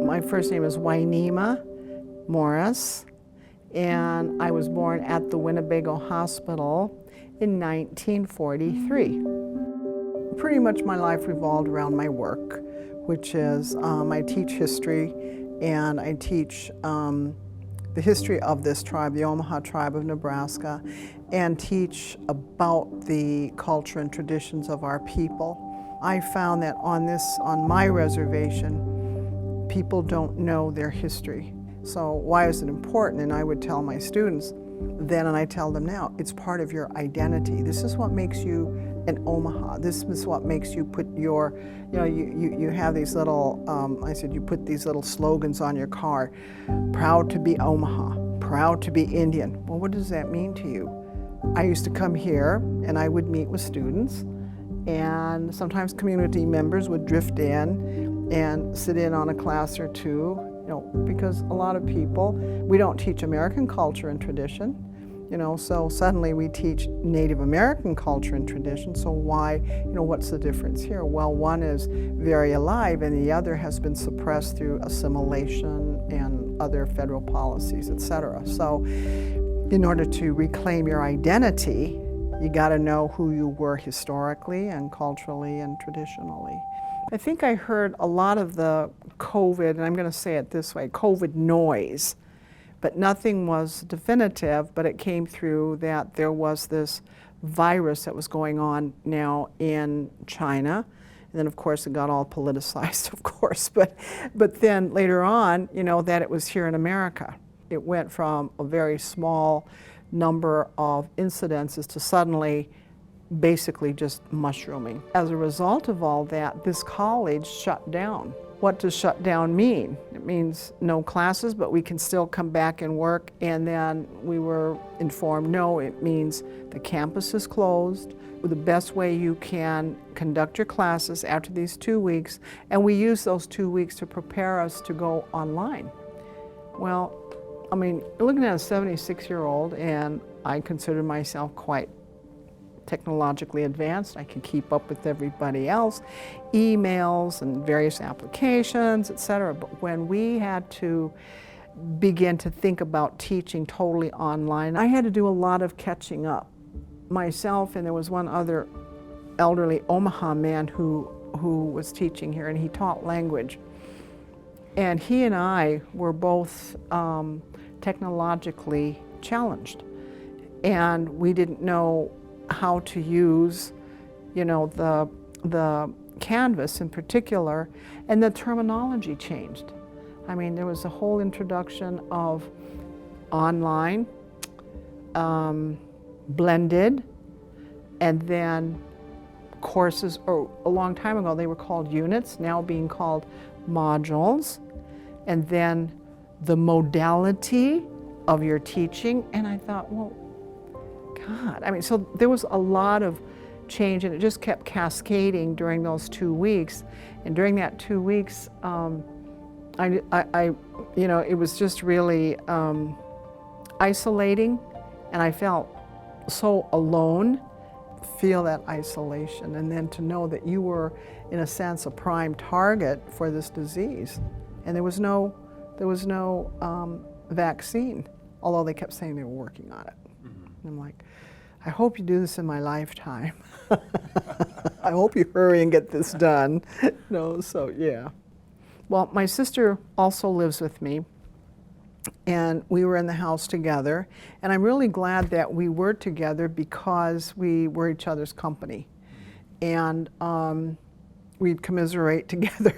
My first name is Wynema Morris, and I was born at the Winnebago Hospital in 1943. Pretty much my life revolved around my work, which is I teach history, and I teach the history of this tribe, the Omaha tribe of Nebraska, and teach about the culture and traditions of our people. I found that on my reservation, people don't know their history. So why is it important? And I would tell my students then, and I tell them now, it's part of your identity. This is what makes you an Omaha. This is what makes you put your, you have these little, I said, you put these little slogans on your car. Proud to be Omaha, proud to be Indian. Well, what does that mean to you? I used to come here and I would meet with students, and sometimes community members would drift in and sit in on a class or two, because a lot of people, we don't teach American culture and tradition, so suddenly we teach Native American culture and tradition, so why, what's the difference here? Well, one is very alive and the other has been suppressed through assimilation and other federal policies, etc. So in order to reclaim your identity, you got to know who you were historically and culturally and traditionally. I think I heard a lot of the COVID, and I'm going to say it this way, COVID noise, but nothing was definitive, but it came through that there was this virus that was going on now in China. And then of course it got all politicized, of course, but then later on, that it was here in America. It went from a very small number of incidences to suddenly basically just mushrooming. As a result of all that, this college shut down. What does shut down mean? It means no classes, but we can still come back and work. And then we were informed, no, it means the campus is closed. The best way you can conduct your classes after these 2 weeks, and we use those 2 weeks to prepare us to go online. Well, you're looking at a 76-year-old, and I consider myself quite technologically advanced. I can keep up with everybody else, emails and various applications, etc. But when we had to begin to think about teaching totally online, I had to do a lot of catching up myself, and there was one other elderly Omaha man who was teaching here, and he taught language. And he and I were both technologically challenged, and we didn't know how to use, the Canvas in particular, and the terminology changed. There was a whole introduction of online, blended, and then courses, or a long time ago they were called units, now being called modules, and then the modality of your teaching. And I thought, well, God, so there was a lot of change, and it just kept cascading during those 2 weeks. And during that 2 weeks, it was just really isolating, and I felt so alone. Feel that isolation, and then to know that you were, in a sense, a prime target for this disease, and there was no vaccine, although they kept saying they were working on it. And I'm like, I hope you do this in my lifetime. I hope you hurry and get this done. So yeah. Well, my sister also lives with me, and we were in the house together, and I'm really glad that we were together because we were each other's company, and we'd commiserate together.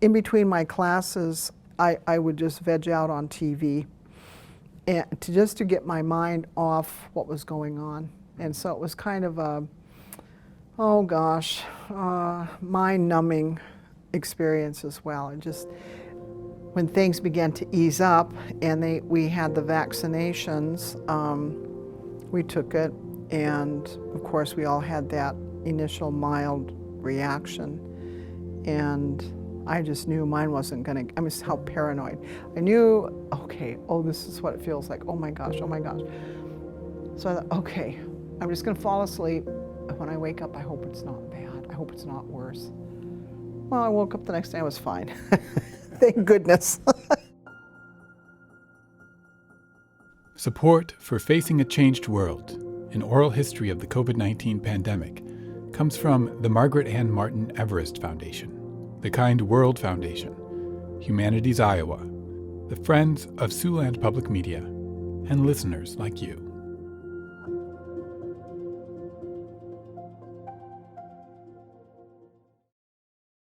In between my classes, I would just veg out on TV, and just to get my mind off what was going on. And so it was kind of a, mind-numbing experience as well. And just when things began to ease up and we had the vaccinations, we took it, and of course we all had that initial mild reaction, and I just knew mine wasn't gonna, how paranoid. I knew, okay, this is what it feels like, oh my gosh. So I thought, okay, I'm just gonna fall asleep. When I wake up, I hope it's not bad. I hope it's not worse. Well, I woke up the next day, I was fine. Thank goodness. Support for Facing a Changed World, an oral history of the COVID-19 pandemic, comes from the Margaret Ann Martin Everest Foundation, the Kind World Foundation, Humanities Iowa, the Friends of Siouxland Public Media, and listeners like you.